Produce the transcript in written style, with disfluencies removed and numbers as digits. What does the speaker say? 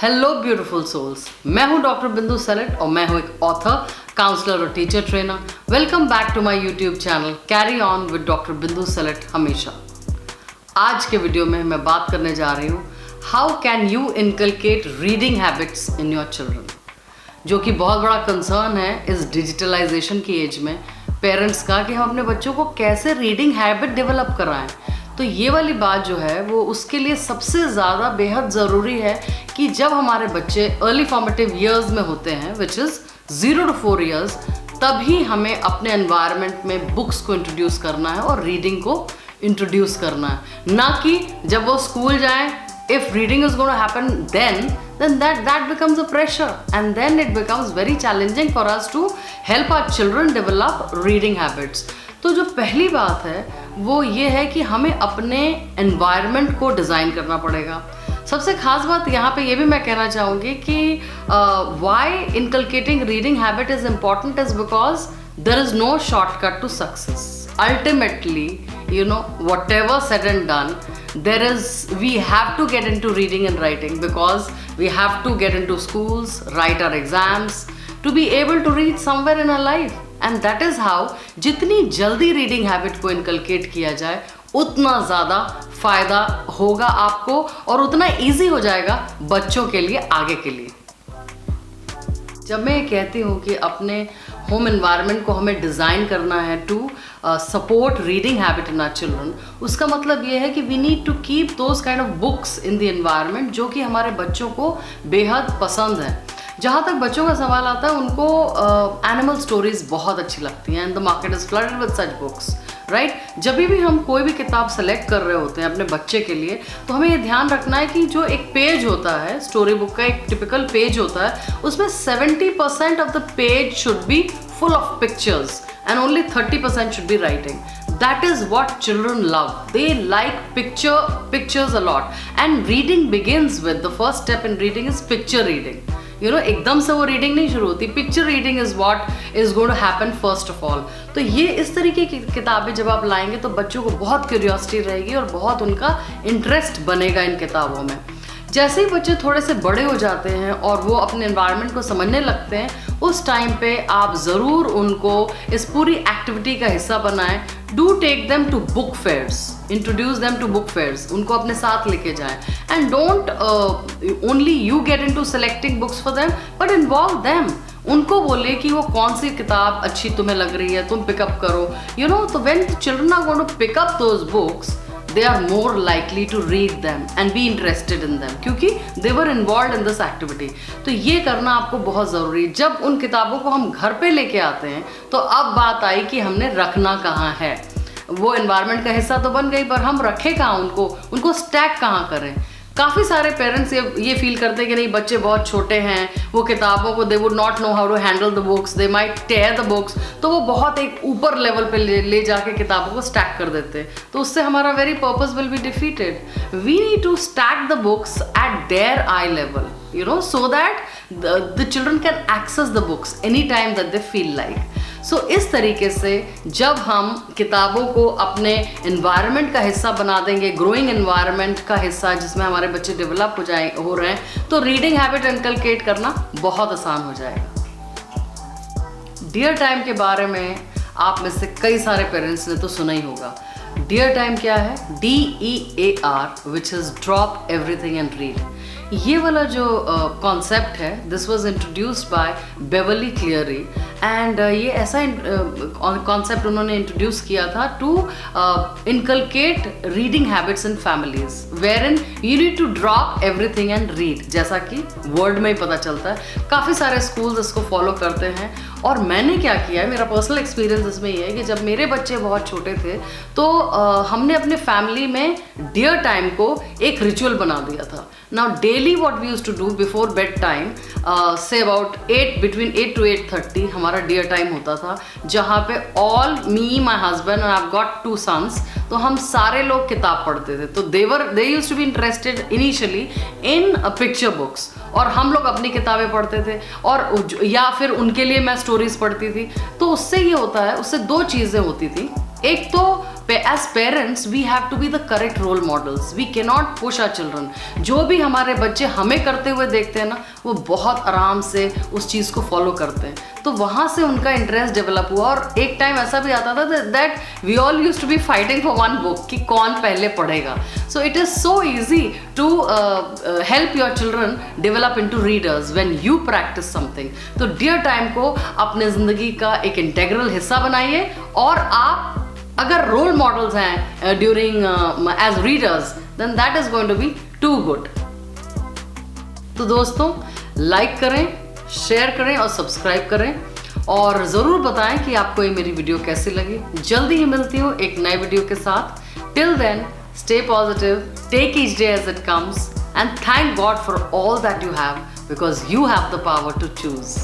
Hello beautiful souls, मैं हूं doctor Bindu सैलट और मैं हूं एक ऑथर, काउंसलर और teacher trainer. Welcome back to my YouTube channel carry on with doctor Bindu Sailat हमेशा। आज के वीडियो में मैं बात करने जा रही हूं how can you inculcate reading habits in your children, जो कि बहुत बड़ा कंसर्न है इस डिजिटलाइजेशन की एज में पेरेंट्स का, कि हम अपने बच्चों को कैसे रीडिंग हैबिट डेवलप कराएं। तो ये वाली बात जो है वो उसके लिए सबसे ज़्यादा बेहद ज़रूरी है कि जब हमारे बच्चे अर्ली फॉर्मेटिव ईयर्स में होते हैं, विच इज़ 0 to 4 years, तभी हमें अपने एनवायरनमेंट में बुक्स को इंट्रोड्यूस करना है और रीडिंग को इंट्रोड्यूस करना है, ना कि जब वो स्कूल जाएं। If reading is going to happen then that becomes a pressure, and then it becomes very challenging for us to help our children develop reading habits. तो जो पहली बात है वो ये है कि हमें अपने environment को डिज़ाइन करना पड़ेगा। सबसे खास बात यहाँ पे ये भी मैं कहना चाहूँगी कि why inculcating reading habit is important is because there is no shortcut to success. Ultimately, you know, whatever said and done, we have to get into reading and writing, because we have to get into schools, write our exams, to be able to read somewhere in our life. And that is how जितनी जल्दी reading habit को inculcate किया जाए उतना ज़्यादा फ़ायदा होगा आपको और उतना easy हो जाएगा बच्चों के लिए, आगे के लिए। जब मैं ये कहती हूँ कि अपने होम एनवायरनमेंट को हमें डिज़ाइन करना है to support reading habit in our children, उसका मतलब ये है कि we need to keep those kind of books in the environment जो कि हमारे बच्चों को बेहद पसंद है। जहाँ तक बच्चों का सवाल आता है, उनको एनिमल स्टोरीज बहुत अच्छी लगती हैं, and the market is flooded with such books, right. जब भी हम कोई भी किताब सेलेक्ट कर रहे होते हैं अपने बच्चे के लिए, तो हमें ये ध्यान रखना है कि जो एक पेज होता है, स्टोरी बुक का एक टिपिकल पेज होता है, उसमें 70% of the page should be full of pictures and only 30% should be writing. That is what children love. They like pictures a lot, and reading begins with, the first step in reading is picture reading. You know, एकदम से वो reading नहीं शुरू होती। Picture reading is what is going to happen first of all. तो ये इस तरीके की किताबें जब आप लाएंगे तो बच्चों को बहुत क्यूरियोसिटी रहेगी और बहुत उनका इंटरेस्ट बनेगा इन किताबों में। जैसे ही बच्चे थोड़े से बड़े हो जाते हैं और वो अपने एनवायरनमेंट को समझने लगते हैं, उस टाइम पे आप ज़रूर उनको इस पूरी एक्टिविटी का हिस्सा बनाएं। Do take them to book fairs, introduce them to book fairs, उनको अपने साथ लेके जाएं। And don't only you get into selecting books for them, but involve them. उनको बोले कि वो कौन सी किताब अच्छी तुम्हें लग रही है, तुम पिकअप करो, यू नो। तो when children are going to pick up those books, they are more likely to read them and be interested in them, क्योंकि they were involved in this activity. तो ये करना आपको बहुत ज़रूरी है। जब उन किताबों को हम घर पे लेके आते हैं तो अब बात आई कि हमने रखना कहाँ है। वो एनवायरनमेंट का हिस्सा तो बन गई, पर हम रखें कहाँ उनको स्टैक कहाँ करें। काफ़ी सारे पेरेंट्स ये फील करते हैं कि नहीं, बच्चे बहुत छोटे हैं, वो किताबों को they would not know how to handle the books, they might tear the books, तो वो बहुत एक ऊपर लेवल पे ले जाके किताबों को स्टैक कर देते हैं। तो उससे हमारा very purpose will be defeated. We need to stack the books at their eye level, you know, so that the children can access the books anytime that they feel like. So इस तरीके से जब हम किताबों को अपने environment का हिस्सा बना देंगे, growing environment का हिस्सा जिसमें हमारे बच्चे डेवलप हो रहे हैं, तो रीडिंग हैबिट इनकलकेट करना बहुत आसान हो जाएगा। डियर टाइम के बारे में आप में से कई सारे पेरेंट्स ने तो सुना ही होगा। डियर टाइम क्या है? DEAR, which is drop everything and read. ये वाला जो कॉन्सेप्ट है, this was introduced by Beverly Cleary, and ये ऐसा कॉन्सेप्ट उन्होंने इंट्रोड्यूस किया था to inculcate reading habits in families, where in you need to drop everything and read. जैसा कि वर्ड में ही पता चलता है, काफ़ी सारे स्कूल्स इसको फॉलो करते हैं। और मैंने क्या किया है, मेरा पर्सनल एक्सपीरियंस इसमें ये है कि जब मेरे बच्चे बहुत छोटे थे तो हमने अपने फैमिली में डियर टाइम को एक रिचुअल बना दिया था। Now daily what we used to do before bed time, say about between 8 to 8:30 हमारा डियर टाइम होता था, जहाँ पे ऑल मी, माई हस्बैंड, और आई हैव गॉट 2 sons, तो हम सारे लोग किताब पढ़ते थे। तो they used to be interested initially in picture books, और हम लोग अपनी किताबें पढ़ते थे, और या फिर उनके लिए मैं स्टोरीज पढ़ती थी। तो उससे ये होता है, उससे 2 चीज़ें होती थी। एक तो as parents we have to be the correct role models, we can not push our children. जो भी हमारे बच्चे हमें करते हुए देखते हैं ना, वो बहुत आराम से उस चीज़ को फॉलो करते हैं, तो वहाँ से उनका इंटरेस्ट डेवलप हुआ। और एक टाइम ऐसा भी आता था that we all used to be fighting for one book कि कौन पहले पढ़ेगा। So it is so easy to help your children develop into readers when you practise something. तो डियर टाइम को अपने ज़िंदगी का एक इंटेग्रल हिस्सा बनाइए, और आप अगर रोल मॉडल्स हैं during as readers, then that is going to be too good. तो दोस्तों, लाइक करें, शेयर करें और सब्सक्राइब करें, और ज़रूर बताएं कि आपको ये मेरी वीडियो कैसी लगी। जल्दी ही मिलती हूँ एक नए वीडियो के साथ। Till then, stay positive, take each day as it comes, and thank God for all that you have, because you have the power to choose.